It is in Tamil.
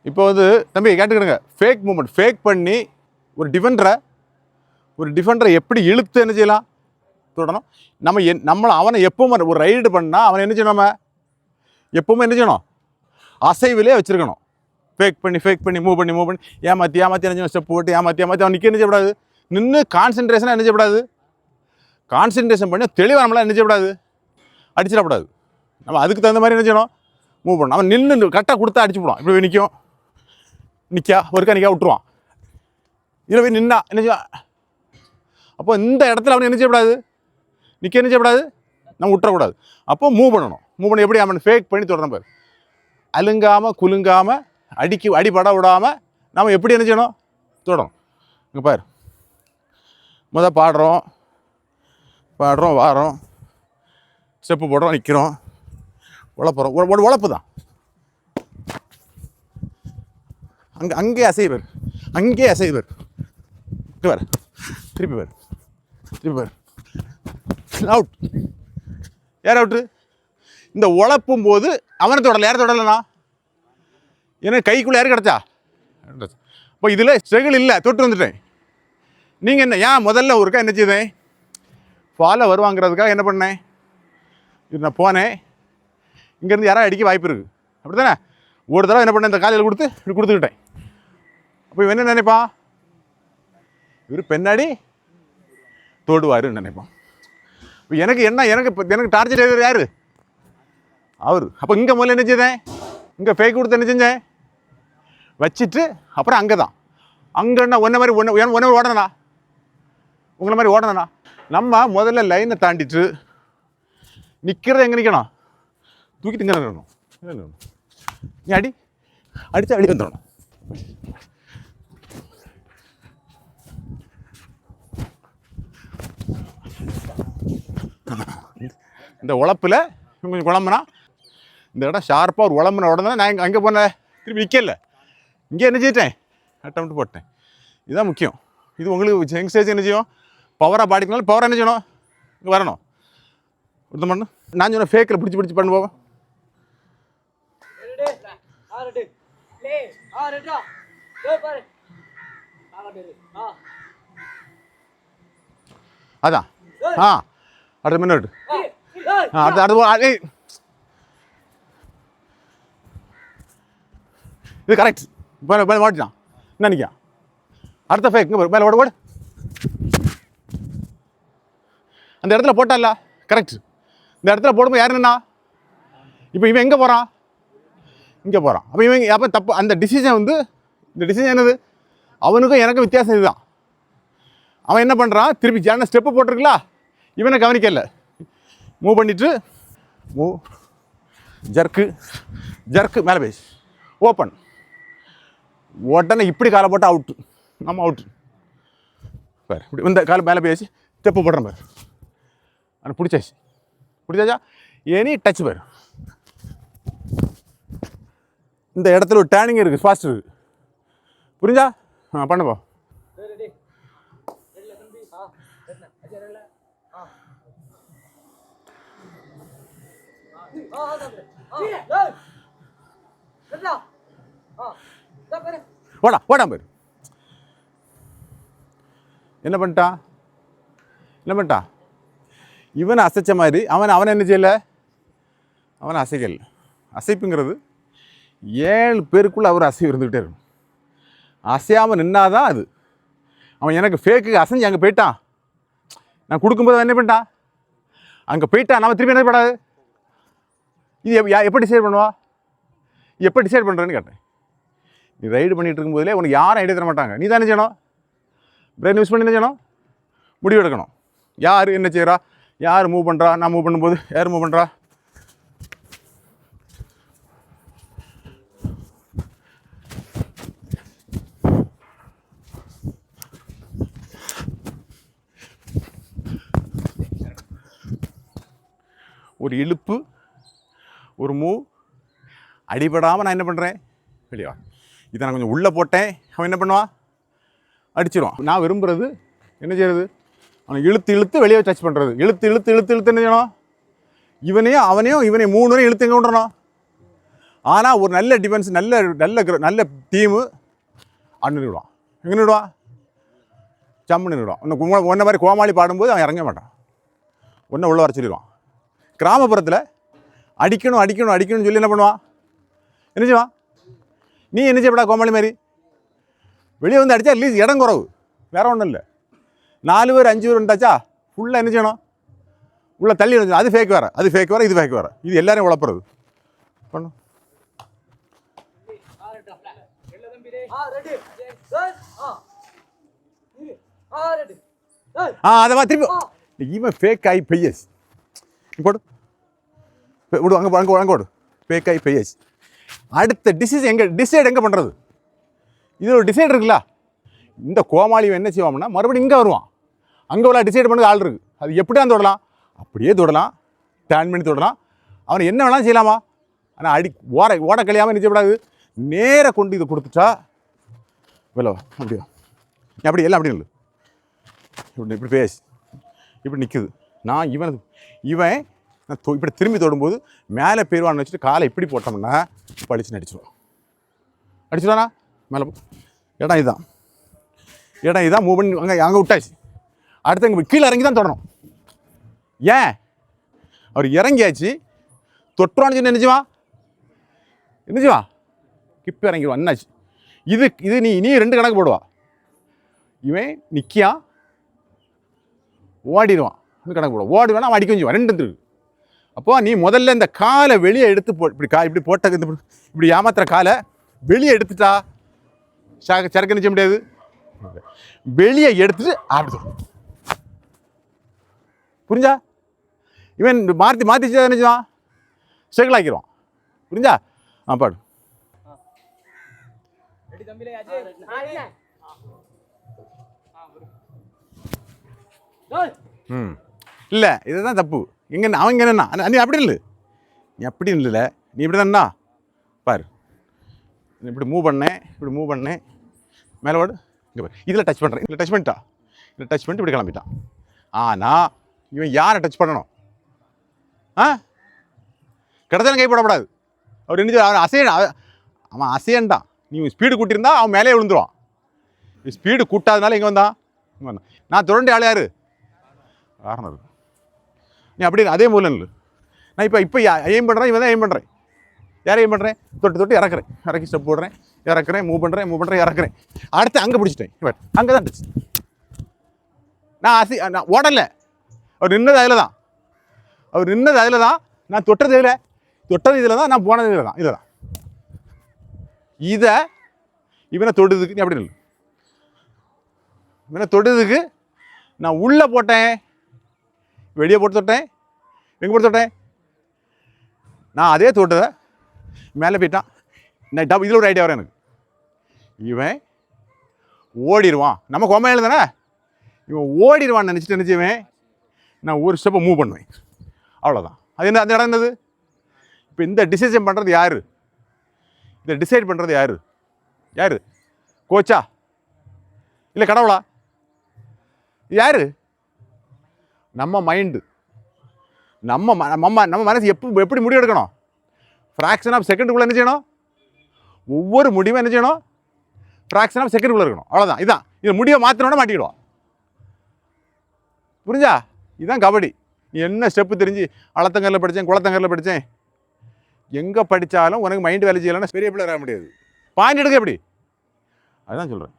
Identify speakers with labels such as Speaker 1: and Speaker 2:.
Speaker 1: இப்போ வந்து தம்பி கேட்டுக்கிடுங்க, ஃபேக் மூமெண்ட் ஃபேக் பண்ணி ஒரு டிஃபெண்டரை எப்படி இழுத்து என்ன செய்யலாம், தொடணும். நம்மளை அவனை எப்பவும் ஒரு ரைடு பண்ணால் அவனை என்ன செய்யணும், நம்ம எப்பவுமே என்ன செய்யணும், அசைவிலே வச்சுருக்கணும். ஃபேக் பண்ணி மூவ் பண்ணி ஏமாற்றி என்ன செய்யணும், ஸ்டெப் போட்டு ஏமாற்றி அவன் நிற்க என்ன செய்யக்கூடாது, நின்று கான்சன்ட்ரேஷனாக என்ன செய்யக்கூடாது, கான்சன்ட்ரேஷன் பண்ணி தெளிவாக நம்மளால் என்ன செய்யக்கூடாது, அடிச்சிடக்கூடாது. நம்ம அதுக்கு தகுந்த மாதிரி என்ன செய்யணும், மூவ் பண்ணணும். அவன் நின்று கரெக்டாக கொடுத்தா அடிச்சு போடுவான். இப்படி நிற்கா விட்டுருவான். இதில் போய் நின்னா என்ன செய்வான். அப்போ இந்த இடத்துல அவன் என்ன செய்யக்கூடாது, என்ன செய்யக்கூடாது, நம்ம விட்டுறக்கூடாது. அப்போ மூவ் பண்ணி எப்படி அவன் ஃபேக் பண்ணி தொடரணும் பாரு, அலுங்காமல் குலுங்காமல் அடிபட விடாமல் நம்ம எப்படி என்ன செய்யணும், தொடரும். இங்கே பாரு, பாடுறோம் வாரோம், ஸ்டெப்பு போடுறோம், நிற்கிறோம், உழப்பு தான். அங்கேயே அசைவர் வேறு திருப்பி வேறு அவுட். யார் அவுட்டு? இந்த உழப்பும் போது அவனை தொடரல, யாரை தொடரலண்ணா, ஏன்னா கைக்குள்ளே யார் கிடச்சா. இப்போ இதில் ஸ்ட்ரகிள் இல்லை, தொட்டு வந்துட்டேன். நீங்கள் என்ன ஏன் முதல்ல ஒருக்கா என்ன செய்தேன், ஃபாலோ வருவாங்கிறதுக்காக என்ன பண்ணேன், இது நான் போனேன், இங்கேருந்து யாராவது அடிக்க வாய்ப்பு இருக்குது, அப்படி தானே. ஒரு தடவை என்ன பண்ணேன், இந்த காலையில் இப்படி கொடுத்துக்கிட்டேன். அப்போ இவன் என்ன நினைப்பான், இவர் பின்னாடி தோடுவாருன்னு நினைப்பான். இப்போ எனக்கு டார்ச்சர் எழுதுற யார், அவர். அப்போ இங்கே முதல்ல என்ன செய்தேன், இங்கே ஃபேக் கொடுத்து என்ன செஞ்சேன், வச்சுட்டு அப்புறம் அங்கே தான் அங்கேன்னா ஒன்றை ஓடணா, உங்களை மாதிரி ஓடணா. நம்ம முதல்ல லைனை தாண்டிட்டு நிற்கிறத எங்கே நிற்கணும், தூக்கிட்டு இங்கே நிற்கணும். நீ அடித்து அடி வந்துடணும். இந்த உழப்பில் கொஞ்சம் குழம்புனா இந்த இடம் ஷார்ப்பாக ஒரு உழம்புன உடனே நான் அங்கே போனேன், திருப்பி நிற்கல, இங்கே என்ன செய்யிட்டேன், அட்டம் போட்டேன். இதுதான் முக்கியம். இது உங்களுக்கு யங்ஸ்டேஜ் என்ன செய்யும், பவராக பாடிக்கனாலும் பவராக என்ன செய்யணும், இங்கே வரணும். ஒருத்தம் பண்ணு, நான் சொன்ன ஃபேக்கில் பிடிச்சி பண்ணு போவேன். அதான் அடுத்த மினிட் அடுத்து இது கரெக்ட். மேலே மாட்டிட்டான், என்ன நிற்கான், அடுத்த ஃபேக் மேலே ஓடு. அந்த இடத்துல போட்டால கரெக்ட். இந்த இடத்துல போடும்போது யார் நின்னா, இப்போ இவன் எங்கே போகிறான், இங்கே போகிறான். அப்போ இவன் அப்போ தப்பு. அந்த டிசிஷன் வந்து இந்த டிசிஷன் என்னது, அவனுக்கும் எனக்கும் வித்தியாசம் இதுதான். அவன் என்ன பண்ணுறான், திருப்பி ஜான ஸ்டெப்பு போட்டிருக்கலா, இவனை கவனிக்கல, மூவ் பண்ணிவிட்டு ஜர்க்கு மேலே பேசி ஓப்பன், உடனே இப்படி காலை போட்டு அவுட்டு, நம்ம அவுட்டு பாரு. இப்படி இந்த காலை மேலே பேசி ஸ்டெப்பு போடுறேன் பாரு, ஆனால் பிடிச்சாச்சா எனி டச் பாரு. இந்த இடத்துல ஒரு டேர்னிங் இருக்குது, ஃபாஸ்ட் இருக்குது, புரிஞ்சா பண்ணுப்பா. ஓடா பாரு. என்ன பண்ணிட்டான் இவனை அசைச்ச மாதிரி அவனை என்ன செய்யலை, அவனை அசைக்கல. அசைப்புங்கிறது 7 பேருக்குள்ளே அவர் அசைவு இருந்துக்கிட்டே இருக்கும். அசையாமல் நின்னாதான் அது. அவன் எனக்கு ஃபேக்கு அசைஞ்சு அங்கே போயிட்டான், நான் கொடுக்கும்போது என்ன பண்ணிட்டான், அங்கே போயிட்டான், நம்ம திருப்பி என்ன பண்ணாது. இது எப்படி டிசைட் பண்ணுவா, எப்படி டிசைட் பண்ணுறேன்னு கேட்டேன். நீ ரைடு பண்ணிகிட்டு இருக்கும்போதே உனக்கு யாரும் ஐடியா தர மாட்டாங்க, நீ தான் என்ன செய்யணும், பிரெயின் யூஸ் பண்ணி என்ன செய்யணும், முடிவு எடுக்கணும். யார் என்ன செய்கிறா, யார் மூவ் பண்ணுறா, நான் மூவ் பண்ணும்போது யார் மூவ் பண்ணுறா. ஒரு இழுப்பு, ஒரு மூவ், அடிபடாமல் நான் என்ன பண்ணுறேன், வெளியே இதை நான் கொஞ்சம் உள்ளே போட்டேன், அவன் என்ன பண்ணுவான், அடிச்சிடுவான். நான் விரும்புகிறது என்ன செய்கிறது, அவனை இழுத்து வெளியே டச் பண்ணுறது. இழுத்து என்ன செய்யணும், இவனையும் 3 வரையும் இழுத்து எங்கே விட்றணும், ஆனால் ஒரு நல்ல டிஃபென்ஸ் நல்ல நல்ல நல்ல டீமு அண்ணு விடுவான். எங்கே விடுவான்? சம்முன்னு விடுவான். இன்னும் ஒன்றை மாதிரி கோமாளி பாடும்போது அவன் இறங்க மாட்டான். ஒன்றை உள்ள வர சொல்லிடுவான். கிராமப்புறத்தில் அடிக்கணும் அடிக்கணும் அடிக்கணும்னு சொல்லி என்ன பண்ணுவான்? என்ன செய்வான்? நீ என்ன செய்யப்படா கோமாளி மாதிரி? வெளியே வந்து அடித்தா அட்லீஸ்ட் இடம் குறவு, வேறு ஒன்றும் இல்லை. 4 பேர் 5 பேர் இருந்தாச்சா ஃபுல்லாக என்ன செய்யணும்? உள்ள தள்ளி வந்து அது ஃபேக் வேறு, அது ஃபேக் வேறு, இது ஃபேக் வேறு. இது எல்லாரையும் உழப்புறது பண்ணும். அதை திருப்பி இவன் ஃபேக் ஆகி பெய்யஸ் போடு விடு, அங்கே அங்கே அங்கே விடு. ஃபேக் ஆகி பெய்யஸ். அடுத்த டிசைட் எங்கே பண்ணுறது? இது ஒரு டிசைட் இருக்குல்ல. இந்த கோமாளி என்ன செய்வான்னா மறுபடியும் இங்கே வருவான். அங்கே உள்ள டிசைட் பண்ணது ஆள் இருக்குது. அது எப்படி தான் தொடலாம்? அப்படியே தொடலாம், டேன் பண்ணி தொடலாம். அவனை என்ன வேணாலும் செய்யலாமா? ஆனால் ஓட கழியாமல் என்ன செய்யக்கூடாது? நேராக கொண்டு இதை கொடுத்துட்டா வெளில அப்படியா அப்படி எல்லாம் அப்படி இல்லை. இப்படி பேசு, இப்படி நிற்குது. நான் இவன் நான் இப்படி திரும்பி தொடும்போது மேலே போயிடுவான்னு வச்சுட்டு காலை இப்படி போட்டோம்னா பழிச்சுன்னு அடிச்சுடுவானா மேலே. இடம் இதுதான் மூவ் பண்ணி அங்கே விட்டாச்சு. அடுத்து அங்கே கீழே இறங்கி தான் தொடணும். ஏன்? அவர் இறங்கியாச்சு, தொட்டுவான்னு சொல்லி என்னச்சுவா கிப்ப இறங்கிடுவான். என்னாச்சு? இது நீ 2 கணக்கு போடுவா. இவன் நிற்கியான், ஓடிடுவான், கணக்கு போடுவான். ஓடுவானா அவன் அடிக்க வச்சுவான். 2 இருக்கு. அப்போ நீ முதல்ல இந்த காலை வெளியே எடுத்து இப்படி போட்ட இப்படி ஏமாத்துற காலை வெளியே எடுத்துட்டா சரக்கு நிச்சய முடியாது. வெளியே எடுத்துட்டு அப்படி புரிஞ்சா? இவன் மாற்றி நினைச்சான் ஸ்ட்ரகிள் ஆக்கிடுவான். புரிஞ்சா? பாடு. இல்லை இதுதான் தப்பு. எங்கே அவங்க என்னன்னா நீ அப்படி இல்லை, நீ அப்படி இல்லை, நீ இப்படி தான்ண்ணா பாரு. இப்படி மூவ் பண்ணேன் மேலே வாடு. இங்கே பாரு, இதில் டச் பண்ணுறேன், இதில் டச் பண்ணிட்டா, இதில் டச் பண்ணிட்டு இப்படி கிளம்பிட்டான். ஆனால் இவன் யாரை டச் பண்ணணும்? கிடத்தாலும் கைப்படக்கூடாது. அவர் என்ன அவன் அசையன்டான். நீ ஸ்பீடு கூட்டியிருந்தா அவன் மேலே விழுந்துருவான். ஸ்பீடு கூட்டாதனால இங்கே வந்தான். நான் தொடர்ந்து ஆள் யார்? காரணம் இருக்கு. நீ அப்படி அதே மூலம் இல்லை. நான் இப்போ எய்ம் பண்ணுறேன், இவன் தான் எய்ம் பண்ணுறேன். யாரை எய்ம் பண்ணுறேன்? தொட்டு இறக்கி ஸ்டெப் போடுறேன், இறக்குறேன், மூவ் பண்ணுறேன், இறக்குறேன். அடுத்து அங்கே பிடிச்சிட்டேன். இவன் அங்கே தான் டச். நான் ஓடலை. அவர் நின்னது அதில் தான், நான் தொட்டது இதில் தான், நான் போனது இதில் தான். இதை இவனை தொடுறதுக்கு நீ அப்படி இல்லை. இவனை தொடுறதுக்கு நான் உள்ளே போட்டேன், வெளியே போட்டு தொட்டேன், எங்கே போட்டு தொட்டேன்? நான் அதே தொட்டதை மேலே போயிட்டான். நான் இதில் ஒரு ஐடியா வரும் எனக்கு. இவன் ஓடிடுவான், நம்ம கோமையில் தானே, இவன் ஓடிடுவான்னு நினச்சிட்டு நினச்சிவன் நான் ஒரு ஸ்டெப்பை மூவ் பண்ணுவேன். அவ்வளோதான். அது என்ன? அந்த இடம் என்னது? இப்போ இந்த டிசிஷன் பண்ணுறது யார்? இதை டிசைட் பண்ணுறது யார்? கோச்சா இல்லை கடவுளா? யார்? நம்ம மைண்டு. நம்ம மனசு எப்படி முடிவு எடுக்கணும்? ஃப்ராக்ஷன் ஆஃப் செகண்டுக்குள்ளே என்ன செய்யணும்? ஒவ்வொரு முடிவும் என்ன செய்யணும்? ஃப்ராக்ஷன் ஆஃப் செகண்டுக்குள்ளே இருக்கணும். அவ்வளோதான். இதான். இதை முடிவை மாற்றினோட மாட்டிக்கிடுவோம். புரிஞ்சா? இதுதான் கபடி. நீ என்ன ஸ்டெப்பு தெரிஞ்சு அளத்தங்கரில் படித்தேன், குளத்தங்கரில் படித்தேன், எங்கே படித்தாலும் உனக்கு மைண்டு வேலை செய்யலைன்னா பெரிய பிள்ளை வர முடியாது. பாயிண்ட் எடுக்க எப்படி? அதுதான் சொல்கிறேன்.